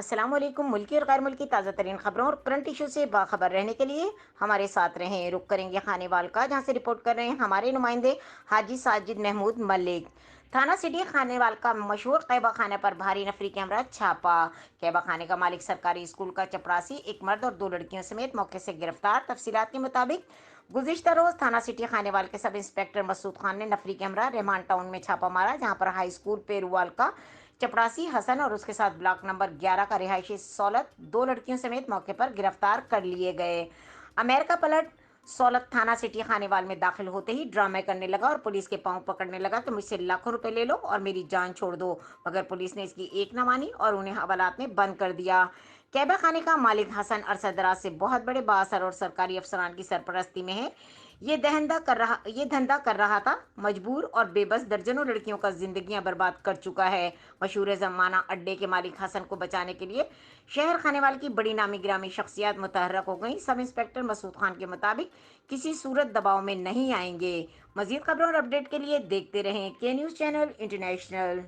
अस्सलाम वालेकुम। मुल्की और गैर मुल्की ताज़ा तरीन खबरों और करंट इशू से बाखबर रहने के लिए हमारे साथ रहें। रुक करेंगे खानेवाल का, जहां से रिपोर्ट कर रहे हैं हमारे नुमाइंदे हाजी साजिद महमूद मलिक। थाना सिटी खानेवाल का मशहूर कैबा खाने पर भारी नफरी कैमरा छापा। कैबा खाने का मालिक सरकारी स्कूल का चपरासी, एक मर्द और दो लड़कियों समेत मौके से गिरफ्तार। तफसीलात के मुताबिक गुज़िश्ता रोज थाना सिटी खानेवाल के सब इंस्पेक्टर मसूद खान ने नफरी कैमरा रहमान टाउन में छापा मारा, जहां पर हाई स्कूल पेरूवाल का चपरासी हसन और उसके साथ ब्लॉक नंबर 11 का रिहायशी सौलत दो लड़कियों समेत मौके पर गिरफ्तार कर लिए गए। अमेरिका पलट सौलत थाना सिटी खानेवाल में दाखिल होते ही ड्रामे करने लगा और पुलिस के पांव पकड़ने लगा कि मुझसे लाखों रुपए ले लो और मेरी जान छोड़ दो, मगर पुलिस ने इसकी एक न मानी और उन्हें हवालात में बंद कर दिया। कैबा खाने का मालिक हसन अरसद दराज से बहुत बड़े बासर और सरकारी अफसरान की सरपरस्ती में है। ये धंधा कर रहा था। मजबूर और बेबस दर्जनों लड़कियों का जिंदगियां बर्बाद कर चुका है। मशहूर जमाना अड्डे के मालिक हसन को बचाने के लिए शहर खानेवाल की बड़ी नामी गिरामी शख्सियात मुतहर्रक हो गई। सब इंस्पेक्टर मसूद खान के मुताबिक किसी सूरत दबाव में नहीं आएंगे। मजीद खबरों और अपडेट के लिए देखते रहें के न्यूज़ चैनल इंटरनेशनल।